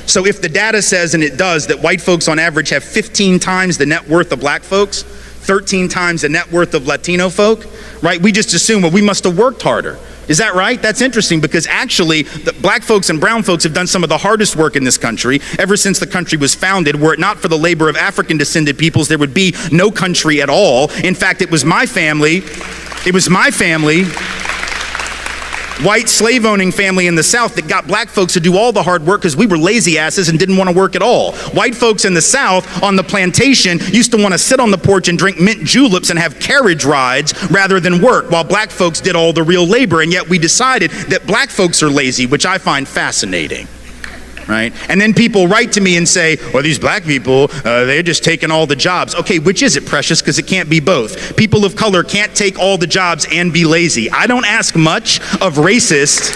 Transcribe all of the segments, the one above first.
So if the data says, and it does, that white folks on average have 15 times the net worth of black folks, 13 times the net worth of Latino folk, right? We just assume, well, we must have worked harder. Is that right? That's interesting, because actually the black folks and brown folks have done some of the hardest work in this country ever since the country was founded. Were it not for the labor of African descended peoples, there would be no country at all. In fact, it was my family, white slave-owning family in the South that got black folks to do all the hard work because we were lazy asses and didn't want to work at all. White folks in the South on the plantation used to want to sit on the porch and drink mint juleps and have carriage rides rather than work, while black folks did all the real labor. And yet we decided that black folks are lazy, which I find fascinating. Right? And then people write to me and say, well, these black people, they're just taking all the jobs. Okay, which is it, precious? Because it can't be both. People of color can't take all the jobs and be lazy. I don't ask much of racists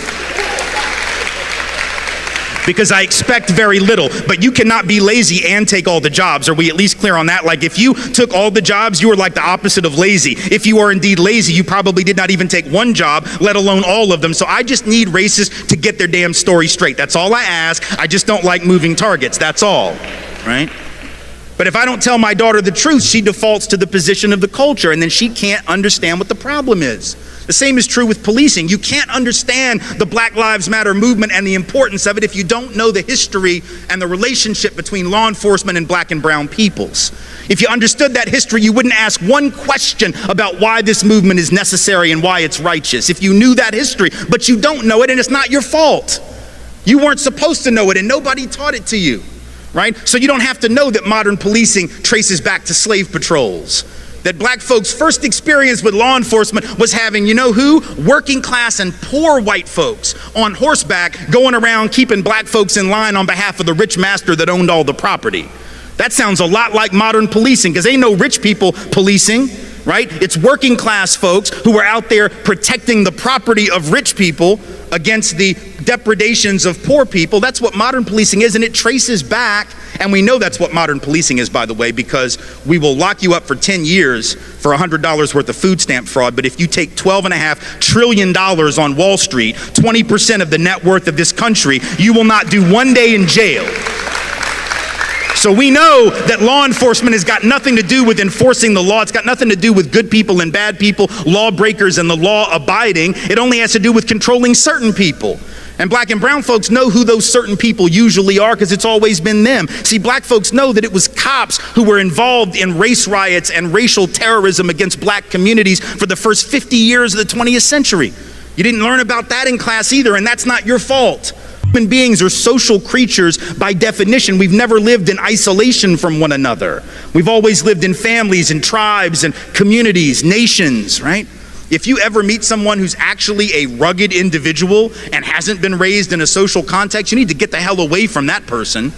because I expect very little. But you cannot be lazy and take all the jobs. Are we at least clear on that? Like, if you took all the jobs, you are like the opposite of lazy. If you are indeed lazy, you probably did not even take one job, let alone all of them. So I just need racists to get their damn story straight. That's all I ask. I just don't like moving targets. That's all, right? But if I don't tell my daughter the truth, she defaults to the position of the culture, and then she can't understand what the problem is. The same is true with policing. You can't understand the Black Lives Matter movement and the importance of it if you don't know the history and the relationship between law enforcement and black and brown peoples. If you understood that history, you wouldn't ask one question about why this movement is necessary and why it's righteous. If you knew that history, but you don't know it, and it's not your fault. You weren't supposed to know it, and nobody taught it to you, right? So you don't have to know that modern policing traces back to slave patrols. That black folks' first experience with law enforcement was having, you know who? Working class and poor white folks on horseback going around keeping black folks in line on behalf of the rich master that owned all the property. That sounds a lot like modern policing, because ain't no rich people policing, right? It's working class folks who are out there protecting the property of rich people against the depredations of poor people. That's what modern policing is, and it traces back. And we know that's what modern policing is, by the way, because we will lock you up for 10 years for $100 worth of food stamp fraud. But if you take $12.5 trillion on Wall Street, 20% of the net worth of this country, you will not do 1 day in jail. So we know that law enforcement has got nothing to do with enforcing the law. It's got nothing to do with good people and bad people, lawbreakers and the law abiding. It only has to do with controlling certain people. And black and brown folks know who those certain people usually are, because it's always been them. See, black folks know that it was cops who were involved in race riots and racial terrorism against black communities for the first 50 years of the 20th century. You didn't learn about that in class either, and that's not your fault. Human beings are social creatures by definition. We've never lived in isolation from one another. We've always lived in families and tribes and communities, nations, right? If you ever meet someone who's actually a rugged individual and hasn't been raised in a social context, you need to get the hell away from that person.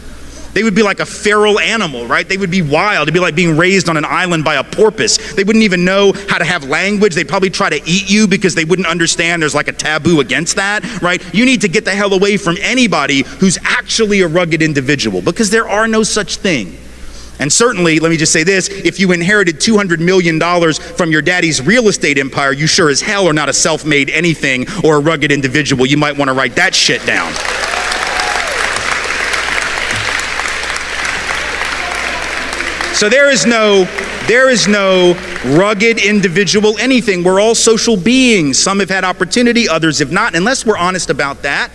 They would be like a feral animal, right? They would be wild. It'd be like being raised on an island by a porpoise. They wouldn't even know how to have language. They'd probably try to eat you because they wouldn't understand there's like a taboo against that, right? You need to get the hell away from anybody who's actually a rugged individual, because there are no such thing. And certainly, let me just say this, if you inherited $200 million from your daddy's real estate empire, you sure as hell are not a self-made anything or a rugged individual. You might want to write that shit down. So there is no rugged individual anything. We're all social beings. Some have had opportunity, others have not. Unless we're honest about that,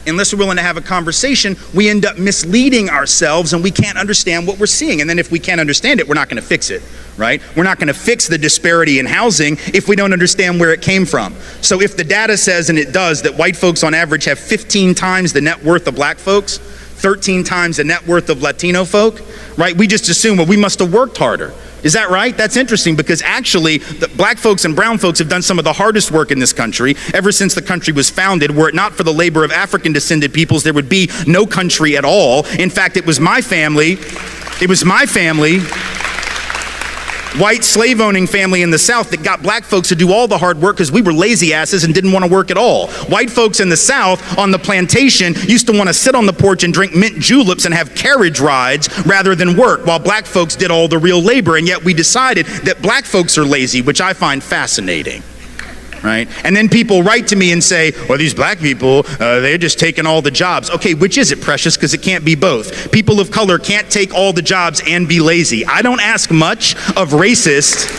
unless we're willing to have a conversation, we end up misleading ourselves and we can't understand what we're seeing. And then if we can't understand it, we're not going to fix it, right? We're not going to fix the disparity in housing if we don't understand where it came from. So if the data says, and it does, that white folks on average have 15 times the net worth of black folks, 13 times the net worth of Latino folk, right? We just assume, well, we must have worked harder. Is that right? That's interesting, because actually the black folks and brown folks have done some of the hardest work in this country ever since the country was founded. Were it not for the labor of African descended peoples, there would be no country at all. In fact, it was my family, white slave-owning family in the South that got black folks to do all the hard work because we were lazy asses and didn't want to work at all. White folks in the South on the plantation used to want to sit on the porch and drink mint juleps and have carriage rides rather than work, while black folks did all the real labor. And yet we decided that black folks are lazy, which I find fascinating. right? And then people write to me and say, well, these black people, they're just taking all the jobs. Okay, which is it, precious? Because it can't be both. People of color can't take all the jobs and be lazy. I don't ask much of racists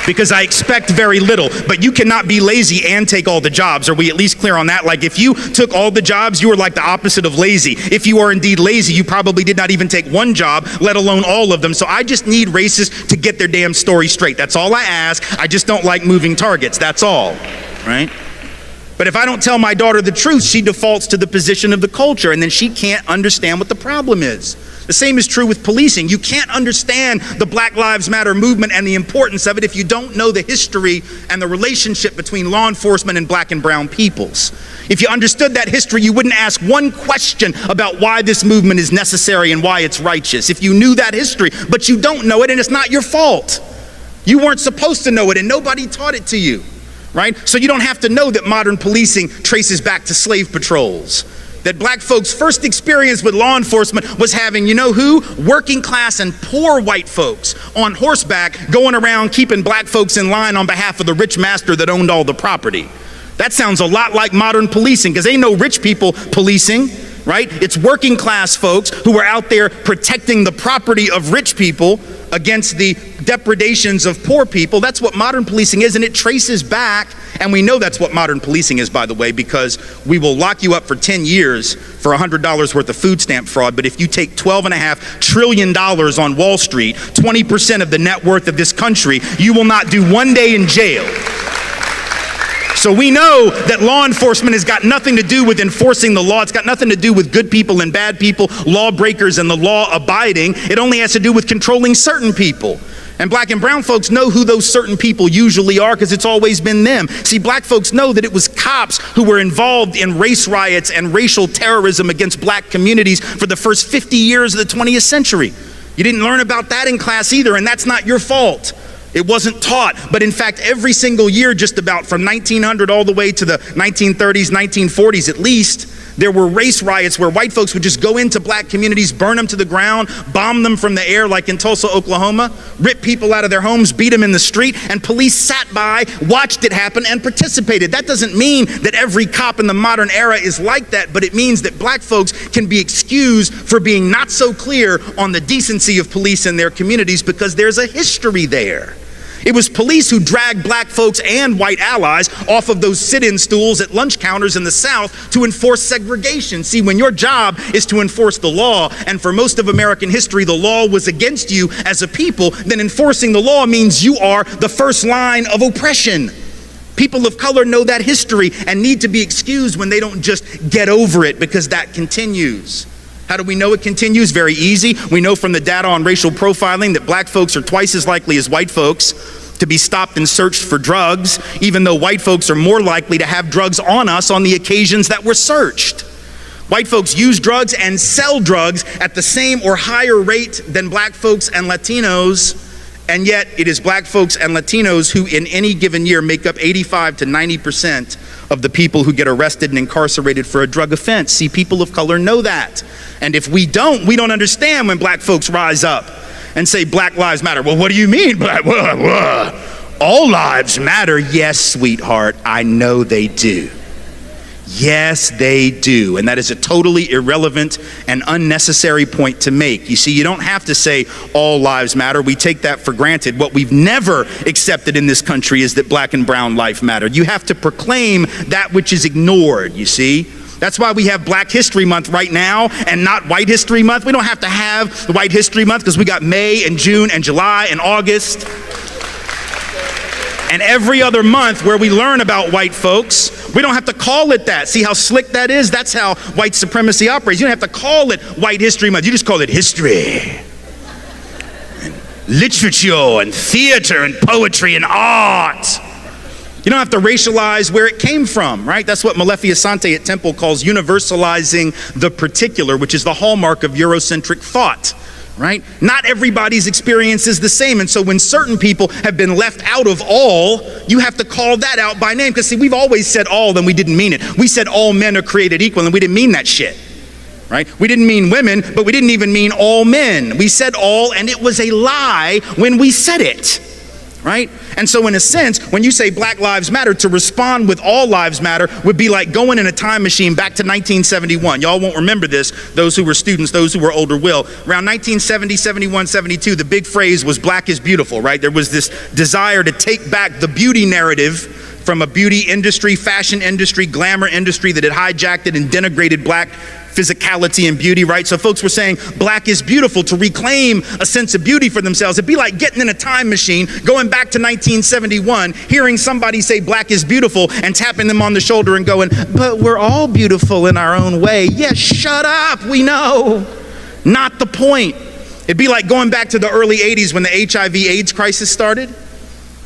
because I expect very little. But you cannot be lazy and take all the jobs. Are we at least clear on that? Like, if you took all the jobs, you were like the opposite of lazy. If you are indeed lazy, you probably did not even take one job, let alone all of them. So I just need racists to get their damn story straight. That's all I ask. I just don't like moving targets. That's all, right? But if I don't tell my daughter the truth, she defaults to the position of the culture, and then she can't understand what the problem is. The same is true with policing. You can't understand the Black Lives Matter movement and the importance of it if you don't know the history and the relationship between law enforcement and black and brown peoples. If you understood that history, you wouldn't ask one question about why this movement is necessary and why it's righteous. If you knew that history, but you don't know it, and it's not your fault. You weren't supposed to know it, and nobody taught it to you, right? So you don't have to know that modern policing traces back to slave patrols. That black folks' first experience with law enforcement was having, you know who? Working class and poor white folks on horseback going around keeping black folks in line on behalf of the rich master that owned all the property. That sounds a lot like modern policing, because ain't no rich people policing, right? It's working class folks who are out there protecting the property of rich people against the depredations of poor people. That's what modern policing is, and it traces back, and we know that's what modern policing is, by the way, because we will lock you up for 10 years for $100 worth of food stamp fraud, but if you take $12.5 trillion on Wall Street, 20% of the net worth of this country, you will not do 1 day in jail. So we know that law enforcement has got nothing to do with enforcing the law. It's got nothing to do with good people and bad people, lawbreakers and the law abiding. It only has to do with controlling certain people. And black and brown folks know who those certain people usually are, because it's always been them. See, black folks know that it was cops who were involved in race riots and racial terrorism against black communities for the first 50 years of the 20th century. You didn't learn about that in class either, and that's not your fault. It wasn't taught, but in fact, every single year, just about from 1900 all the way to the 1930s, 1940s at least, there were race riots where white folks would just go into black communities, burn them to the ground, bomb them from the air, like in Tulsa, Oklahoma, rip people out of their homes, beat them in the street, and police sat by, watched it happen, and participated. That doesn't mean that every cop in the modern era is like that, but it means that black folks can be excused for being not so clear on the decency of police in their communities, because there's a history there. It was police who dragged black folks and white allies off of those sit-in stools at lunch counters in the South to enforce segregation. See, when your job is to enforce the law, and for most of American history the law was against you as a people, then enforcing the law means you are the first line of oppression. People of color know that history and need to be excused when they don't just get over it, because that continues. How do we know it continues? Very easy. We know from the data on racial profiling that black folks are twice as likely as white folks to be stopped and searched for drugs, even though white folks are more likely to have drugs on us on the occasions that we're searched. White folks use drugs and sell drugs at the same or higher rate than black folks and Latinos, and yet it is black folks and Latinos who in any given year make up 85 to 90% of the people who get arrested and incarcerated for a drug offense. See, people of color know that. And if we don't understand when black folks rise up and say Black Lives Matter. Well, what do you mean? All lives matter. Yes, sweetheart, I know they do. Yes, they do. And that is a totally irrelevant and unnecessary point to make. You see, you don't have to say all lives matter. We take that for granted. What we've never accepted in this country is that black and brown life matter. You have to proclaim that which is ignored, you see. That's why we have Black History Month right now and not White History Month. We don't have to have the White History Month because we got May and June and July and August. And every other month where we learn about white folks, we don't have to call it that. See how slick that is? That's how white supremacy operates. You don't have to call it White History Month. You just call it history, and literature, and theater, and poetry, and art. You don't have to racialize where it came from, right? That's what Malefiasante at Temple calls universalizing the particular, which is the hallmark of Eurocentric thought. Right? Not everybody's experience is the same. And so when certain people have been left out of all, you have to call that out by name. Because see, we've always said all, then we didn't mean it. We said all men are created equal, and we didn't mean that shit. Right? We didn't mean women, but we didn't even mean all men. We said all, and it was a lie when we said it. Right? And so in a sense, when you say Black Lives Matter, to respond with all lives matter would be like going in a time machine back to 1971. Y'all won't remember this, those who were students, those who were older will. Around 1970, 71, 72, the big phrase was black is beautiful, right? There was this desire to take back the beauty narrative from a beauty industry, fashion industry, glamour industry that had hijacked it and denigrated black physicality and beauty, right? So folks were saying black is beautiful to reclaim a sense of beauty for themselves. It'd be like getting in a time machine, going back to 1971, hearing somebody say black is beautiful and tapping them on the shoulder and going, but we're all beautiful in our own way. Yes, shut up, we know. Not the point. It'd be like going back to the early 80s when the HIV/AIDS crisis started.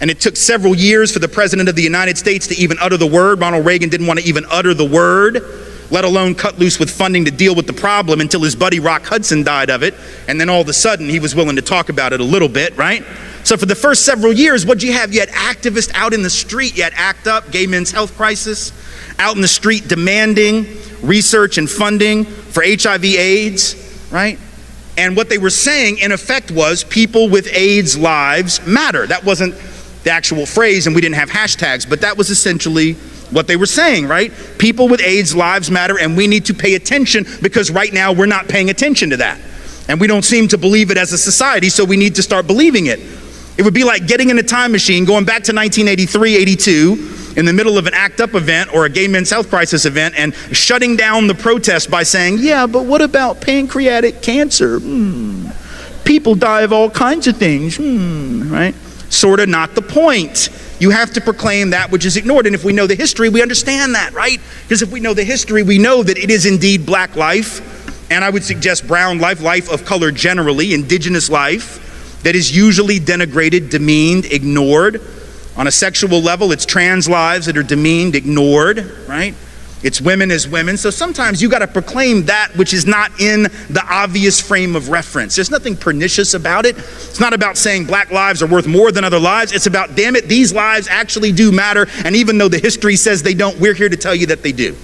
And it took several years for the president of the United States to even utter the word. Ronald Reagan didn't want to even utter the word, let alone cut loose with funding to deal with the problem, until his buddy Rock Hudson died of it. And then all of a sudden he was willing to talk about it a little bit, right? So for the first several years, what'd you have? You had activists out in the street. You had ACT UP, gay men's health crisis, out in the street demanding research and funding for HIV/AIDS, right? And what they were saying in effect was people with AIDS lives matter. That wasn't the actual phrase, and we didn't have hashtags, but that was essentially what they were saying, right? People with AIDS lives matter, and we need to pay attention, because right now we're not paying attention to that. And we don't seem to believe it as a society, so we need to start believing it. It would be like getting in a time machine, going back to 1983, 82, in the middle of an ACT UP event or a gay men's health crisis event, and shutting down the protest by saying, yeah, but what about pancreatic cancer? People die of all kinds of things, right? Sort of not the point. You have to proclaim that which is ignored. And if we know the history, we understand that, right? Because if we know the history, we know that it is indeed black life, and I would suggest brown life, life of color generally, indigenous life, that is usually denigrated, demeaned, ignored. On a sexual level, it's trans lives that are demeaned, ignored, right? It's women as women. So sometimes you got to proclaim that which is not in the obvious frame of reference. There's nothing pernicious about it. It's not about saying black lives are worth more than other lives. It's about, damn it, these lives actually do matter. And even though the history says they don't, we're here to tell you that they do.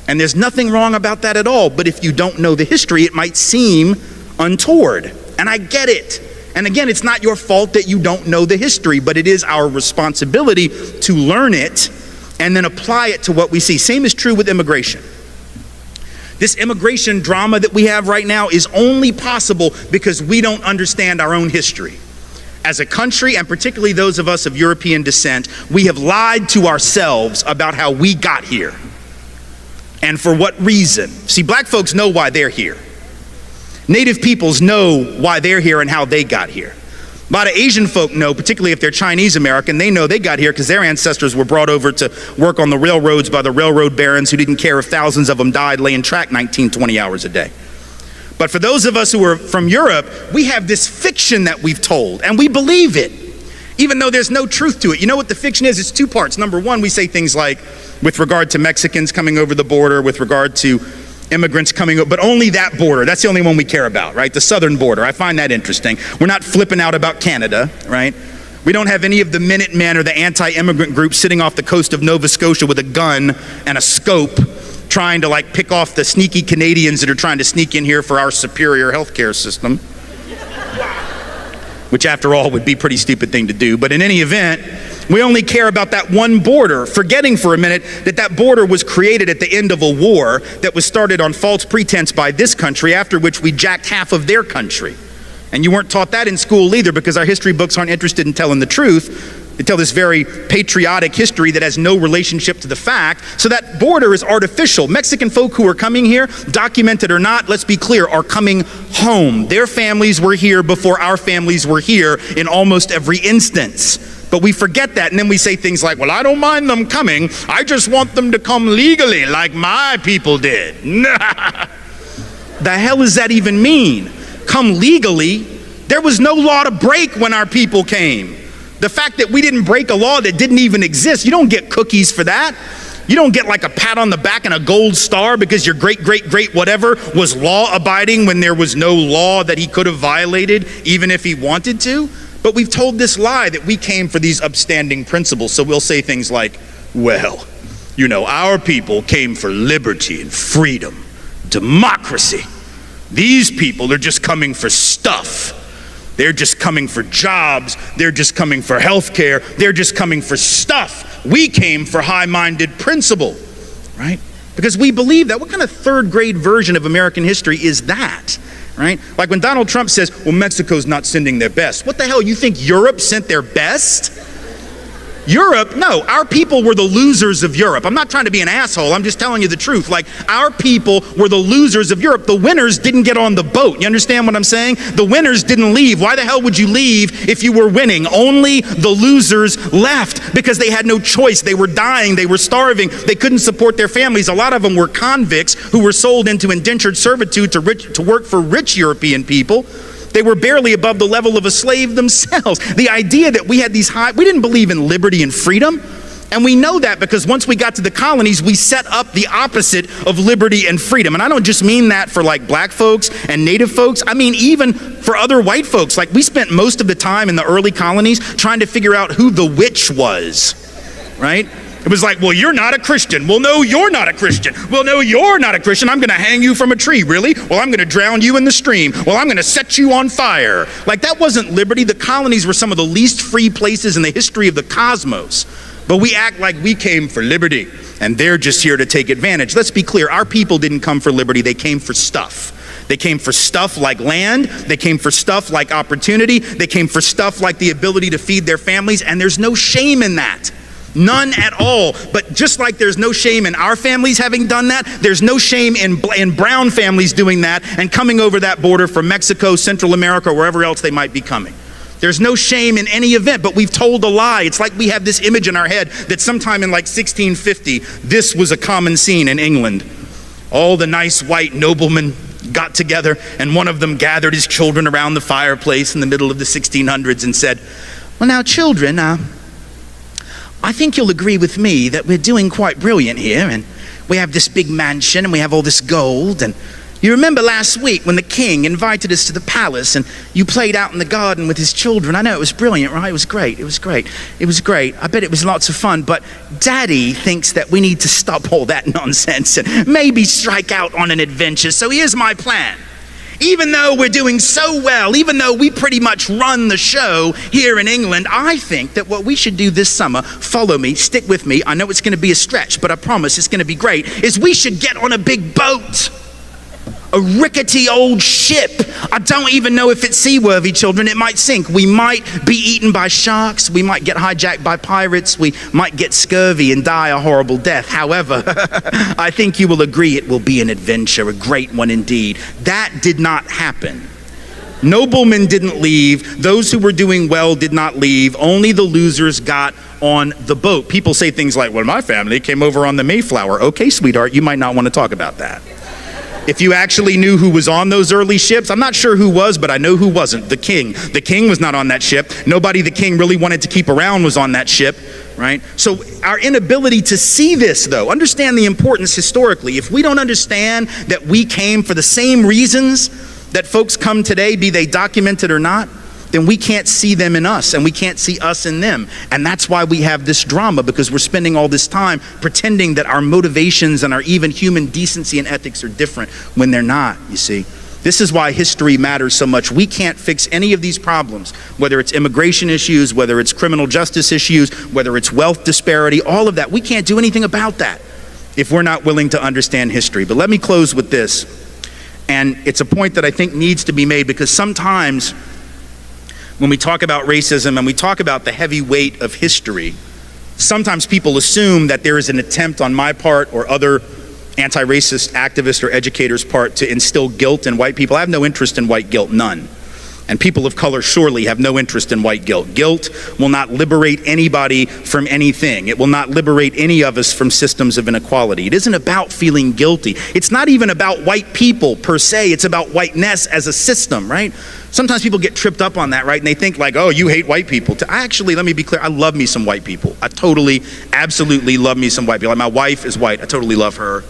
And there's nothing wrong about that at all. But if you don't know the history, it might seem untoward. And I get it. And again, it's not your fault that you don't know the history, but it is our responsibility to learn it and then apply it to what we see. Same is true with immigration. This immigration drama that we have right now is only possible because we don't understand our own history. As a country, and particularly those of us of European descent, we have lied to ourselves about how we got here and for what reason. See, black folks know why they're here. Native peoples know why they're here and how they got here. A lot of Asian folk know, particularly if they're Chinese American, they know they got here because their ancestors were brought over to work on the railroads by the railroad barons who didn't care if thousands of them died laying track 19, 20 hours a day. But for those of us who are from Europe, we have this fiction that we've told, and we believe it, even though there's no truth to it. You know what the fiction is? It's two parts. Number one, we say things like, with regard to Mexicans coming over the border, with regard to immigrants coming up, but only that border. That's the only one we care about, right? The southern border. I find that interesting. We're not flipping out about Canada, right? We don't have any of the Minutemen or the anti-immigrant groups sitting off the coast of Nova Scotia with a gun and a scope trying to like pick off the sneaky Canadians that are trying to sneak in here for our superior healthcare system, which after all would be a pretty stupid thing to do. But in any event, we only care about that one border, forgetting for a minute that that border was created at the end of a war that was started on false pretense by this country, after which we jacked half of their country. And you weren't taught that in school either, because our history books aren't interested in telling the truth. They tell this very patriotic history that has no relationship to the fact. So that border is artificial. Mexican folk who are coming here, documented or not, let's be clear, are coming home. Their families were here before our families were here in almost every instance. But we forget that, and then we say things like, well, I don't mind them coming, I just want them to come legally like my people did. The hell does that even mean? Come legally? There was no law to break when our people came. The fact that we didn't break a law that didn't even exist, you don't get cookies for that. You don't get like a pat on the back and a gold star because your great whatever was law abiding when there was no law that he could have violated even if he wanted to. But we've told this lie that we came for these upstanding principles. So we'll say things like, well, you know, our people came for liberty and freedom, democracy. These people are just coming for stuff. They're just coming for jobs. They're just coming for health care. They're just coming for stuff. We came for high-minded principle, right? Because we believe that. What kind of third grade version of American history is that, right? Like when Donald Trump says, well, Mexico's not sending their best. What the hell, you think Europe sent their best? Europe, no, our people were the losers of Europe. I'm not trying to be an asshole, I'm just telling you the truth. Like, our people were the losers of Europe. The winners didn't get on the boat. You understand what I'm saying? The winners didn't leave. Why the hell would you leave if you were winning? Only the losers left because they had no choice. They were dying, they were starving, they couldn't support their families. A lot of them were convicts who were sold into indentured servitude to work for rich European people. They were barely above the level of a slave themselves. The idea that we had these we didn't believe in liberty and freedom. And we know that because once we got to the colonies, we set up the opposite of liberty and freedom. And I don't just mean that for like black folks and native folks. I mean even for other white folks. Like we spent most of the time in the early colonies trying to figure out who the witch was, right? It was like, well, you're not a Christian. Well, no, you're not a Christian. Well, no, you're not a Christian. I'm going to hang you from a tree. Really? Well, I'm going to drown you in the stream. Well, I'm going to set you on fire. Like, that wasn't liberty. The colonies were some of the least free places in the history of the cosmos. But we act like we came for liberty, and they're just here to take advantage. Let's be clear. Our people didn't come for liberty. They came for stuff. They came for stuff like land. They came for stuff like opportunity. They came for stuff like the ability to feed their families, and there's no shame in that. None at all. But just like there's no shame in our families having done that, there's no shame in brown families doing that and coming over that border from Mexico, Central America, or wherever else they might be coming. There's no shame in any event, but we've told a lie. It's like we have this image in our head that sometime in like 1650, this was a common scene in England. All the nice white noblemen got together, and one of them gathered his children around the fireplace in the middle of the 1600s and said, well, now, children, I think you'll agree with me that we're doing quite brilliant here, and we have this big mansion, and we have all this gold, and you remember last week when the king invited us to the palace, and you played out in the garden with his children. I know it was brilliant, right? It was great, it was great, it was great. I bet it was lots of fun, but Daddy thinks that we need to stop all that nonsense and maybe strike out on an adventure, so here's my plan. Even though we're doing so well, even though we pretty much run the show here in England, I think that what we should do this summer, follow me, stick with me, I know it's going to be a stretch, but I promise it's going to be great, is we should get on a big boat. A rickety old ship. I don't even know if it's seaworthy, children. It might sink. We might be eaten by sharks. We might get hijacked by pirates. We might get scurvy and die a horrible death. However, I think you will agree it will be an adventure, a great one indeed. That did not happen. Noblemen didn't leave. Those who were doing well did not leave. Only the losers got on the boat. People say things like, well, my family came over on the Mayflower. Okay, sweetheart, you might not want to talk about that. If you actually knew who was on those early ships, I'm not sure who was, but I know who wasn't. The king. The king was not on that ship. Nobody the king really wanted to keep around was on that ship, right? So our inability to see this, though, understand the importance historically. If we don't understand that we came for the same reasons that folks come today, be they documented or not, then we can't see them in us, and we can't see us in them. And that's why we have this drama, because we're spending all this time pretending that our motivations and our even human decency and ethics are different when they're not, you see. This is why history matters so much. We can't fix any of these problems, whether it's immigration issues, whether it's criminal justice issues, whether it's wealth disparity, all of that. We can't do anything about that if we're not willing to understand history. But let me close with this. And it's a point that I think needs to be made, because sometimes when we talk about racism and we talk about the heavy weight of history, sometimes people assume that there is an attempt on my part or other anti-racist activists or educators' part to instill guilt in white people. I have no interest in white guilt, none. And people of color surely have no interest in white guilt. Guilt will not liberate anybody from anything. It will not liberate any of us from systems of inequality. It isn't about feeling guilty. It's not even about white people per se. It's about whiteness as a system, right? Sometimes people get tripped up on that, right? And they think like, oh, you hate white people. Actually, let me be clear, I love me some white people. I totally, absolutely love me some white people. Like, my wife is white. I totally love her.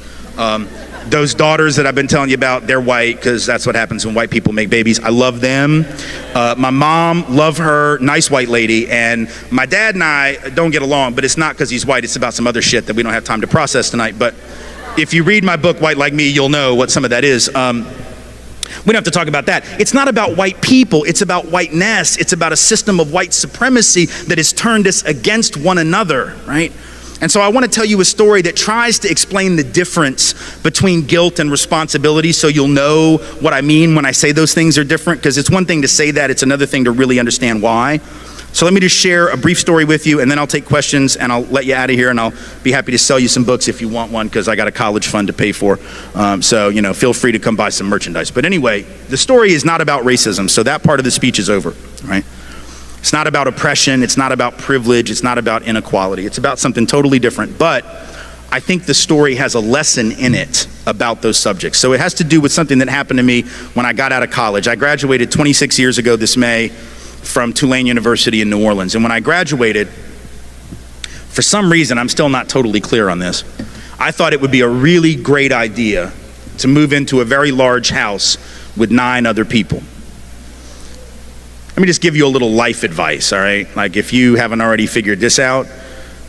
Those daughters that I've been telling you about, they're white, because that's what happens when white people make babies. I love them. My mom, love her, nice white lady. And my dad and I don't get along, but it's not because he's white. It's about some other shit that we don't have time to process tonight. But if you read my book, White Like Me, you'll know what some of that is. We don't have to talk about that. It's not about white people. It's about whiteness. It's about a system of white supremacy that has turned us against one another, right? And so I want to tell you a story that tries to explain the difference between guilt and responsibility, so you'll know what I mean when I say those things are different, because it's one thing to say that, it's another thing to really understand why. So let me just share a brief story with you, and then I'll take questions, and I'll let you out of here, and I'll be happy to sell you some books if you want one, because I got a college fund to pay for. So, feel free to come buy some merchandise. But anyway, the story is not about racism, so that part of the speech is over, right? It's not about oppression. It's not about privilege. It's not about inequality. It's about something totally different. But I think the story has a lesson in it about those subjects. So it has to do with something that happened to me when I got out of college. I graduated 26 years ago this May from Tulane University in New Orleans. And when I graduated, for some reason, I'm still not totally clear on this, I thought it would be a really great idea to move into a very large house with 9 other people. Let me just give you a little life advice, all right? Like, if you haven't already figured this out,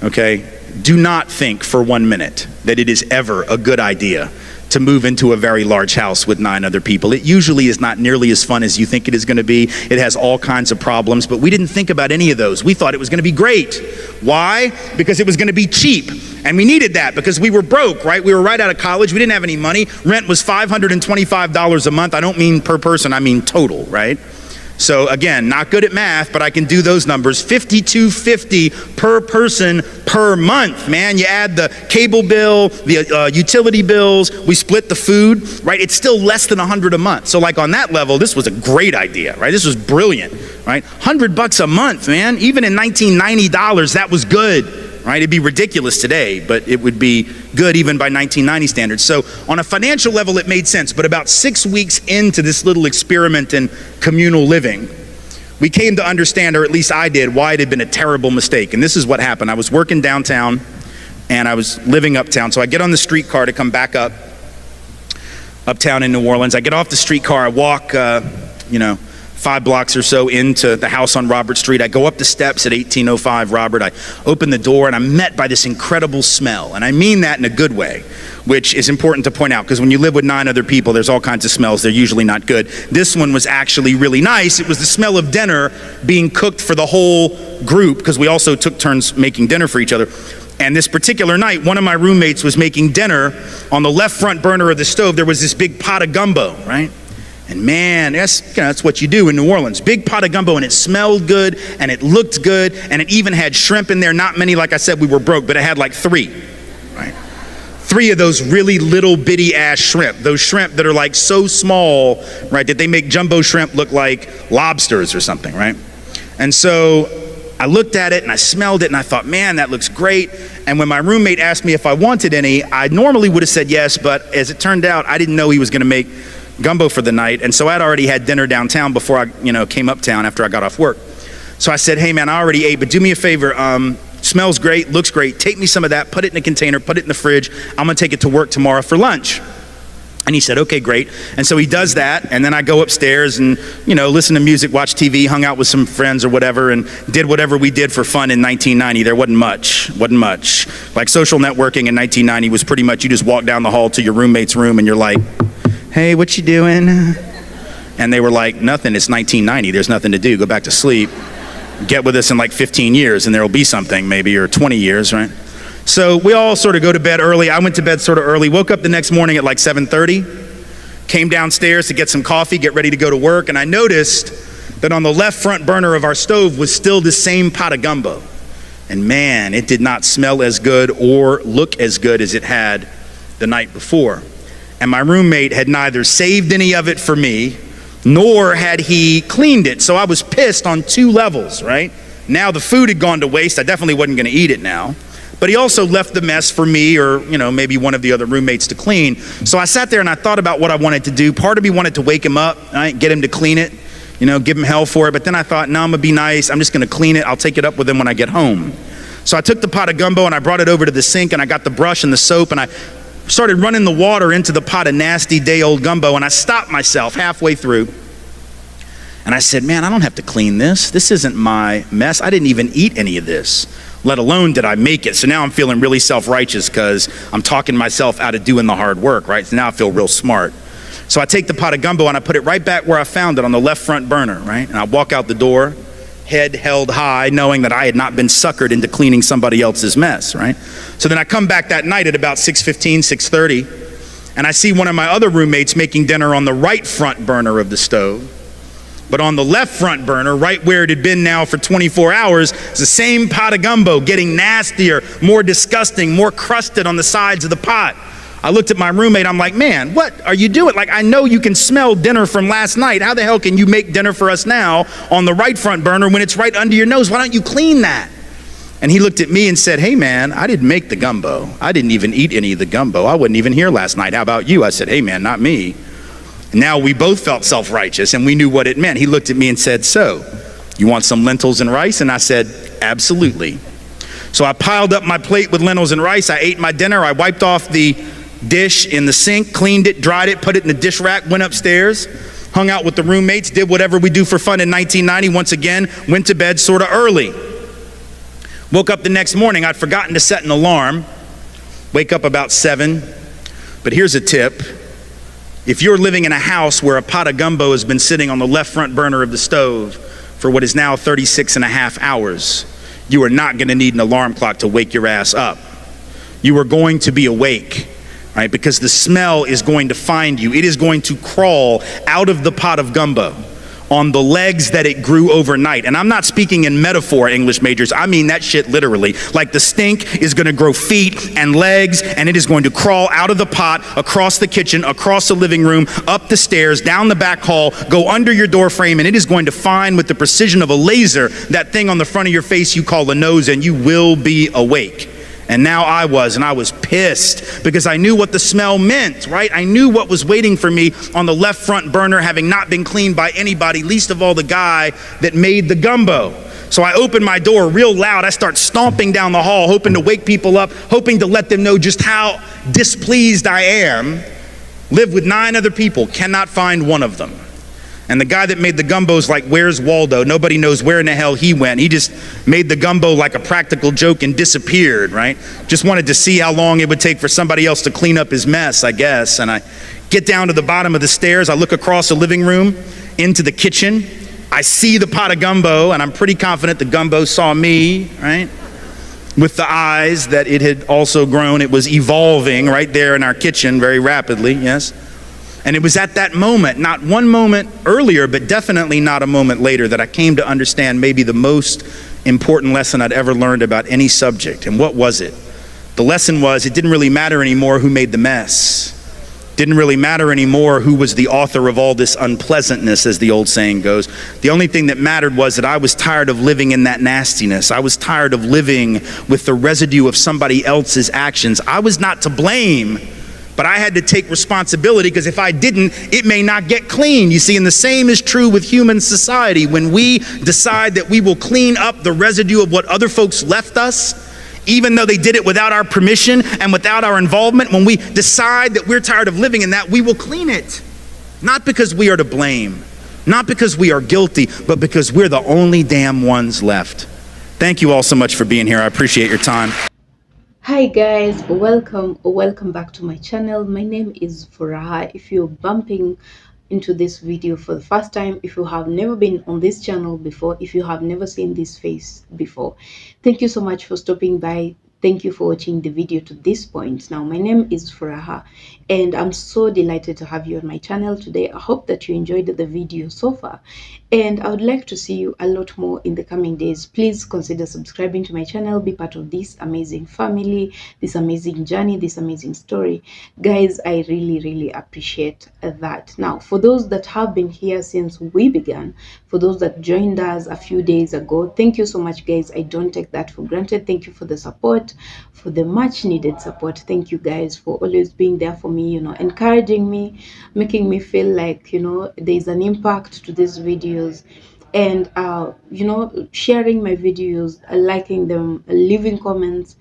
okay, do not think for 1 minute that it is ever a good idea to move into a very large house with 9 other people. It usually is not nearly as fun as you think it is going to be. It has all kinds of problems, but we didn't think about any of those. We thought it was going to be great. Why? Because it was going to be cheap. And we needed that because we were broke, right? We were right out of college. We didn't have any money. Rent was $525 a month. I don't mean per person, I mean total, right? So again, not good at math, but I can do those numbers. $52.50 per person per month, man. You add the cable bill, the utility bills, we split the food, right? It's still less than $100 a month. So like on that level, this was a great idea, right? This was brilliant, right? $100 a month, man. Even in 1990 dollars, that was good. Right? It'd be ridiculous today, but it would be good even by 1990 standards. So on a financial level, it made sense. But about 6 weeks into this little experiment in communal living, we came to understand, or at least I did, why it had been a terrible mistake. And this is what happened. I was working downtown and I was living uptown. So I get on the streetcar to come back uptown in New Orleans. I get off the streetcar, I walk, 5 blocks or so into the house on Robert Street. I go up the steps at 1805 Robert. I open the door and I'm met by this incredible smell. And I mean that in a good way, which is important to point out because when you live with 9 other people, there's all kinds of smells. They're usually not good. This one was actually really nice. It was the smell of dinner being cooked for the whole group because we also took turns making dinner for each other. And this particular night, one of my roommates was making dinner. On the left front burner of the stove, there was this big pot of gumbo, right? And man, that's what you do in New Orleans. Big pot of gumbo, and it smelled good, and it looked good, and it even had shrimp in there. Not many, like I said, we were broke, but it had like 3, right? 3 of those really little bitty ass shrimp. Those shrimp that are like so small, right, that they make jumbo shrimp look like lobsters or something, right? And so I looked at it, and I smelled it, and I thought, man, that looks great. And when my roommate asked me if I wanted any, I normally would have said yes, but as it turned out, I didn't know he was going to make gumbo for the night, and so I'd already had dinner downtown before I, came uptown after I got off work. So I said, hey man, I already ate, but do me a favor, smells great, looks great, take me some of that, put it in a container, put it in the fridge, I'm gonna take it to work tomorrow for lunch. And he said, okay, great. And so he does that, and then I go upstairs and, listen to music, watch TV, hung out with some friends or whatever, and did whatever we did for fun in 1990. There wasn't much. Like social networking in 1990 was pretty much you just walk down the hall to your roommate's room and you're like, hey, what you doing? And they were like, nothing, it's 1990, there's nothing to do, go back to sleep. Get with us in like 15 years and there'll be something maybe, or 20 years, right? So we all sort of go to bed early. I went to bed sort of early, woke up the next morning at like 7:30, came downstairs to get some coffee, get ready to go to work, and I noticed that on the left front burner of our stove was still the same pot of gumbo. And man, it did not smell as good or look as good as it had the night before. And my roommate had neither saved any of it for me, nor had he cleaned it. So I was pissed on 2 levels, right? Now the food had gone to waste. I definitely wasn't going to eat it now. But he also left the mess for me or, maybe one of the other roommates to clean. So I sat there and I thought about what I wanted to do. Part of me wanted to wake him up, right? Get him to clean it, give him hell for it. But then I thought, no, I'm going to be nice. I'm just going to clean it. I'll take it up with him when I get home. So I took the pot of gumbo and I brought it over to the sink and I got the brush and the soap and I started running the water into the pot of nasty day-old gumbo, and I stopped myself halfway through. And I said, man, I don't have to clean this. This isn't my mess. I didn't even eat any of this, let alone did I make it. So now I'm feeling really self-righteous because I'm talking myself out of doing the hard work, right? So now I feel real smart. So I take the pot of gumbo and I put it right back where I found it on the left front burner, right? And I walk out the door, head held high, knowing that I had not been suckered into cleaning somebody else's mess, right? So then I come back that night at about 6:15, 6:30, and I see one of my other roommates making dinner on the right front burner of the stove. But on the left front burner, right where it had been now for 24 hours, is the same pot of gumbo, getting nastier, more disgusting, more crusted on the sides of the pot. I looked at my roommate, I'm like, man, what are you doing? Like, I know you can smell dinner from last night. How the hell can you make dinner for us now on the right front burner when it's right under your nose? Why don't you clean that? And he looked at me and said, hey man, I didn't make the gumbo. I didn't even eat any of the gumbo. I wasn't even here last night. How about you? I said, hey man, not me. And now we both felt self-righteous and we knew what it meant. He looked at me and said, so, you want some lentils and rice? And I said, absolutely. So I piled up my plate with lentils and rice. I ate my dinner. I wiped off the dish in the sink, cleaned it, dried it, put it in the dish rack, went upstairs, hung out with the roommates, did whatever we do for fun in 1990. Once again, went to bed sort of early. Woke up the next morning. I'd forgotten to set an alarm. Wake up about 7. But here's a tip. If you're living in a house where a pot of gumbo has been sitting on the left front burner of the stove for what is now 36 and a half hours, you are not going to need an alarm clock to wake your ass up. You are going to be awake, right? Because the smell is going to find you. It is going to crawl out of the pot of gumbo on the legs that it grew overnight. And I'm not speaking in metaphor, English majors. I mean that shit literally. Like the stink is going to grow feet and legs, and it is going to crawl out of the pot, across the kitchen, across the living room, up the stairs, down the back hall, go under your door frame, and it is going to find with the precision of a laser that thing on the front of your face you call a nose, and you will be awake. And now I was pissed because I knew what the smell meant, right? I knew what was waiting for me on the left front burner, having not been cleaned by anybody, least of all the guy that made the gumbo. So I open my door real loud. I start stomping down the hall, hoping to wake people up, hoping to let them know just how displeased I am. Live with 9 other people, cannot find one of them. And the guy that made the gumbo's like, where's Waldo? Nobody knows where in the hell he went. He just made the gumbo like a practical joke and disappeared, right? Just wanted to see how long it would take for somebody else to clean up his mess, I guess. And I get down to the bottom of the stairs. I look across the living room into the kitchen. I see the pot of gumbo, and I'm pretty confident the gumbo saw me, right? With the eyes that it had also grown. It was evolving right there in our kitchen very rapidly, yes? And it was at that moment, not one moment earlier, but definitely not a moment later, that I came to understand maybe the most important lesson I'd ever learned about any subject. And what was it? The lesson was it didn't really matter anymore who made the mess. Didn't really matter anymore who was the author of all this unpleasantness, as the old saying goes. The only thing that mattered was that I was tired of living in that nastiness. I was tired of living with the residue of somebody else's actions. I was not to blame, but I had to take responsibility, because if I didn't, it may not get clean. You see, and the same is true with human society. When we decide that we will clean up the residue of what other folks left us, even though they did it without our permission and without our involvement, when we decide that we're tired of living in that, we will clean it. Not because we are to blame, not because we are guilty, but because we're the only damn ones left. Thank you all so much for being here. I appreciate your time. Hi guys, welcome back to my channel. My name is Furaha. If you're bumping into this video for the first time, if you have never been on this channel before, if you have never seen this face before, thank you so much for stopping by. Thank you for watching the video to this point. Now, my name is Furaha, and I'm so delighted to have you on my channel today. I hope that you enjoyed the video so far, and I would like to see you a lot more in the coming days. Please consider subscribing to my channel, be part of this amazing family, this amazing journey, this amazing story. Guys, I really appreciate that. Now, for those that have been here since we began, for those that joined us a few days ago, thank you so much, guys. I don't take that for granted. Thank you for the support, for the much needed support. Thank you guys for always being there for me, encouraging me, making me feel like, there's an impact to these videos, and sharing my videos, liking them, leaving comments,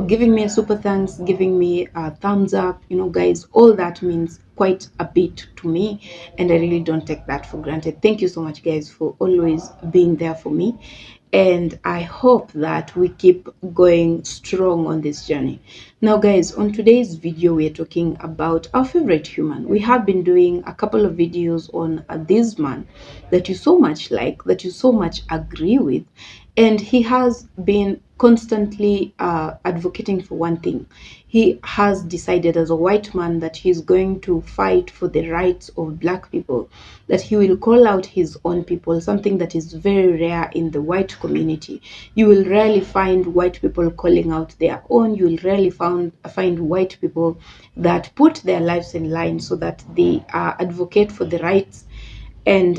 giving me a super thanks, giving me a thumbs up. Guys, all that means quite a bit to me, and I really don't take that for granted. Thank you so much, guys, for always being there for me, and I hope that we keep going strong on this journey. Now, guys, on today's video, we are talking about our favorite human. We have been doing a couple of videos on this man that you so much like, that you so much agree with, and he has been constantly advocating for one thing. He has decided as a white man that he's going to fight for the rights of black people, that he will call out his own people, something that is very rare in the white community. You will rarely find white people calling out their own. You will rarely find white people that put their lives in line so that they advocate for the rights and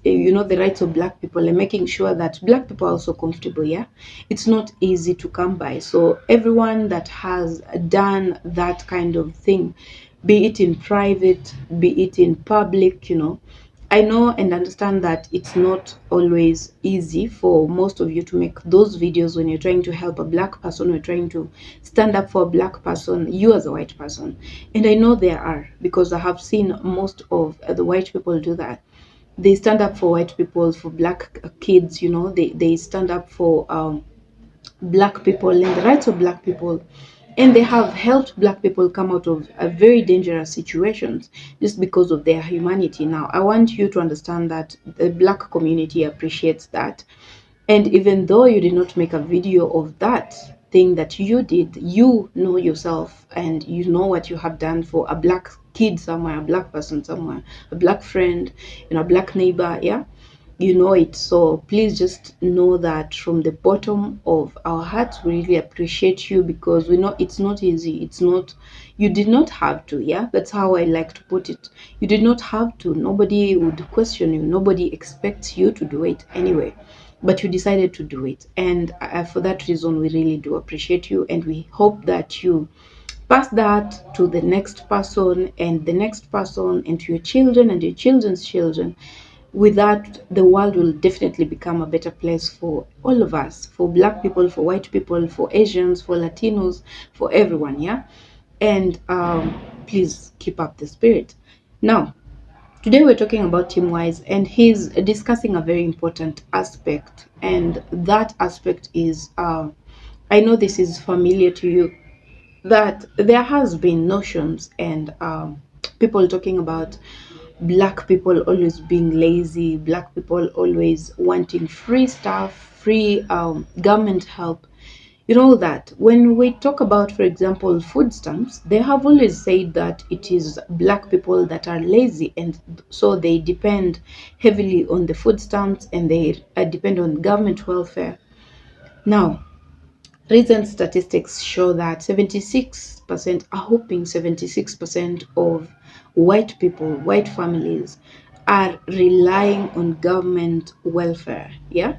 the rights of black people, and making sure that black people are also comfortable. Yeah, it's not easy to come by. So everyone that has done that kind of thing, be it in private, be it in public, I know and understand that it's not always easy for most of you to make those videos when you're trying to help a black person, or trying to stand up for a black person, you as a white person. And I know there are, because I have seen most of the white people do that. They stand up for white people, for black kids, they stand up for black people and the rights of black people, and they have helped black people come out of very dangerous situations just because of their humanity. Now, I want you to understand that the black community appreciates that, and even though you did not make a video of that thing that you did, you know yourself and you know what you have done for a black kid somewhere, a black person somewhere, a black friend, a black neighbor. Yeah, you know it. So please just know that from the bottom of our hearts, we really appreciate you, because we know it's not easy. It's not, you did not have to. Yeah, that's how I like to put it. You did not have to. Nobody would question you. Nobody expects you to do it anyway, but you decided to do it. And for that reason, we really do appreciate you, and we hope that you pass that to the next person and the next person, and to your children and your children's children. With that, the world will definitely become a better place for all of us, for black people, for white people, for Asians, for Latinos, for everyone. Yeah, and please keep up the spirit. Now, today we're talking about Tim Wise, and he's discussing a very important aspect, and that aspect is, I know this is familiar to you, that there has been notions and people talking about black people always being lazy, black people always wanting free stuff, free government help. You know that when we talk about, for example, food stamps, they have always said that it is black people that are lazy, and so they depend heavily on the food stamps, and they depend on government welfare. Now, recent statistics show that 76%, a whopping 76% of white people, white families, are relying on government welfare. Yeah.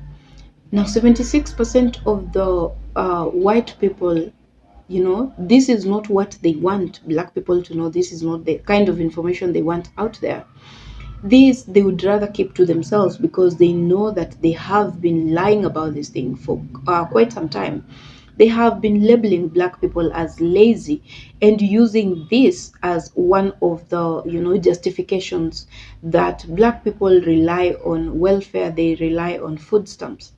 Now, 76% of the white people, this is not what they want black people to know. This is not the kind of information they want out there. These they would rather keep to themselves, because they know that they have been lying about this thing for quite some time. They have been labeling black people as lazy, and using this as one of the justifications that black people rely on welfare, they rely on food stamps.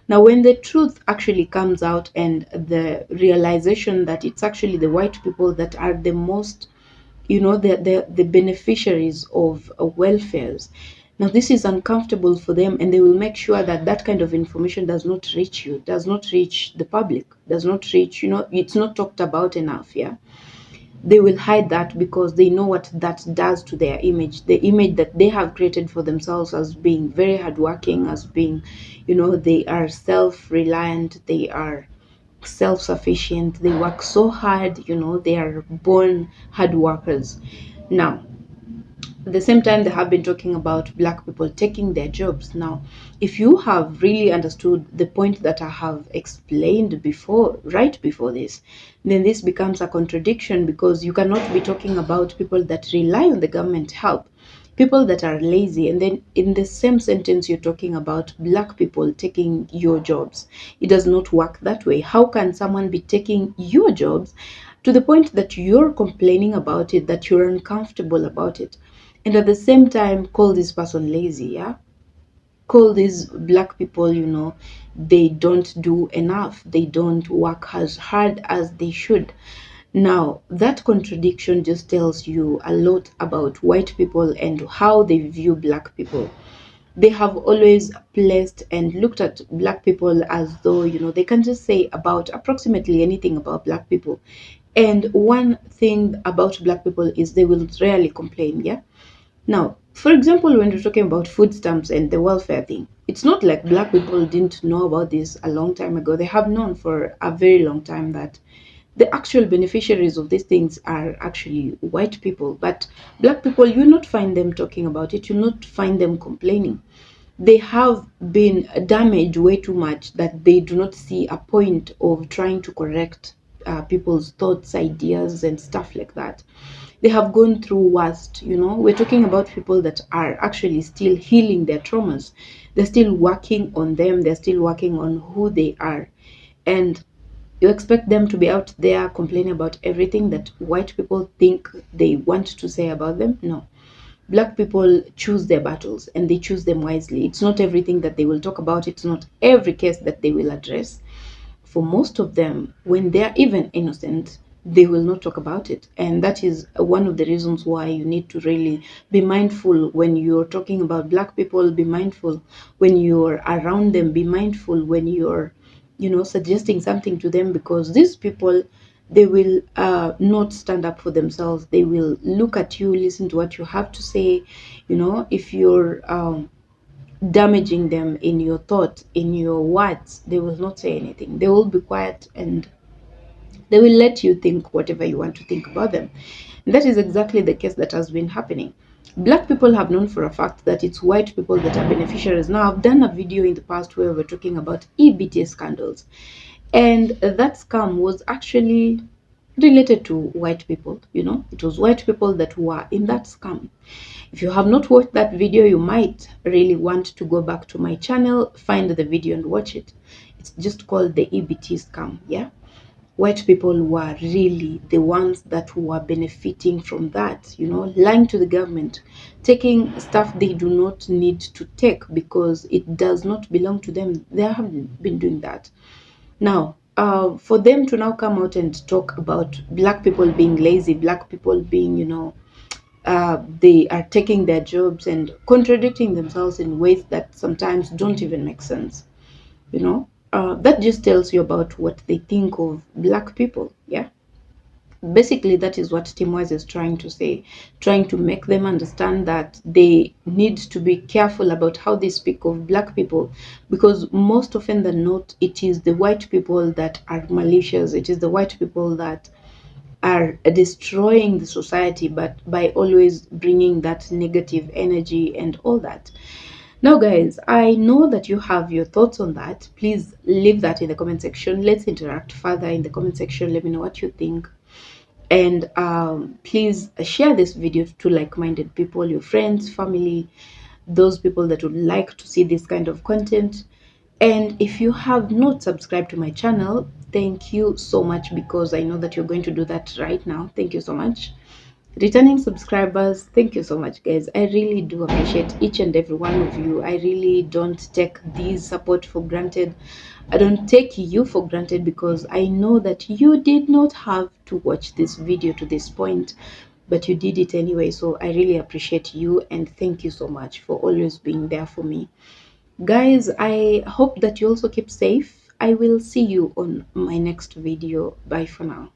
Now, when the truth actually comes out, and the realization that it's actually the white people that are the most, the beneficiaries of welfares. Now, this is uncomfortable for them, and they will make sure that that kind of information does not reach you, does not reach the public, does not reach, it's not talked about enough. Yeah, they will hide that, because they know what that does to their image, the image that they have created for themselves as being very hardworking, as being, they are self-reliant, they are self-sufficient, they work so hard, they are born hard workers. Now, at the same time, they have been talking about black people taking their jobs. Now, if you have really understood the point that I have explained before, right before this, then this becomes a contradiction, because you cannot be talking about people that rely on the government help, people that are lazy, and then in the same sentence you're talking about black people taking your jobs. It does not work that way. How can someone be taking your jobs to the point that you're complaining about it, that you're uncomfortable about it, and at the same time call this person lazy? Yeah, call these black people, you know, they don't do enough, they don't work as hard as they should. Now, that contradiction just tells you a lot about white people and how they view black people. They have always placed and looked at black people as though, you know, they can just say about approximately anything about black people. And one thing about black people is they will rarely complain, yeah? Now, for example, when we're talking about food stamps and the welfare thing, it's not like black people didn't know about this a long time ago. They have known for a very long time that the actual beneficiaries of these things are actually white people. But black people, you'll not find them talking about it, you'll not find them complaining. They have been damaged way too much that they do not see a point of trying to correct people's thoughts, ideas, and stuff like that. They have gone through worst, you know. We're talking about people that are actually still healing their traumas. They're still working on them, they're still working on who they are. And you expect them to be out there complaining about everything that white people think they want to say about them? No. Black people choose their battles and they choose them wisely. It's not everything that they will talk about, it's not every case that they will address. For most of them, when they're even innocent, they will not talk about it. And that is one of the reasons why you need to really be mindful when you're talking about black people, be mindful when you're around them, be mindful when you're, you know, suggesting something to them, because these people, they will not stand up for themselves. They will look at you, listen to what you have to say. You know, if you're damaging them in your thought, in your words, they will not say anything. They will be quiet and they will let you think whatever you want to think about them. And that is exactly the case that has been happening. Black people have known for a fact that it's white people that are beneficiaries. Now, I've done a video in the past where we're talking about EBT scandals, and that scam was actually related to white people. You know, it was white people that were in that scam. If you have not watched that video, you might really want to go back to my channel, find the video and watch it. It's just called the EBT scam. Yeah, white people were really the ones that were benefiting from that, you know, lying to the government, taking stuff they do not need to take because it does not belong to them. They have been doing that. Now, for them to now come out and talk about black people being lazy, black people being, you know, they are taking their jobs and contradicting themselves in ways that sometimes don't even make sense, you know, that just tells you about what they think of black people. Yeah, basically that is what Tim Wise is trying to say, trying to make them understand that they need to be careful about how they speak of black people, because most often than not, it is the white people that are malicious. It is the white people that are destroying the society, but by always bringing that negative energy and all that. Now, guys, I know that you have your thoughts on that. Please leave that in the comment section. Let's interact further in the comment section. Let me know what you think. And please share this video to like-minded people, your friends, family, those people that would like to see this kind of content. And if you have not subscribed to my channel, thank you so much, because I know that you're going to do that right now. Thank you so much. Returning subscribers, thank you so much, guys. I really do appreciate each and every one of you. I really don't take this support for granted. I don't take you for granted, because I know that you did not have to watch this video to this point, but you did it anyway. So I really appreciate you, and thank you so much for always being there for me. Guys, I hope that you also keep safe. I will see you on my next video. Bye for now.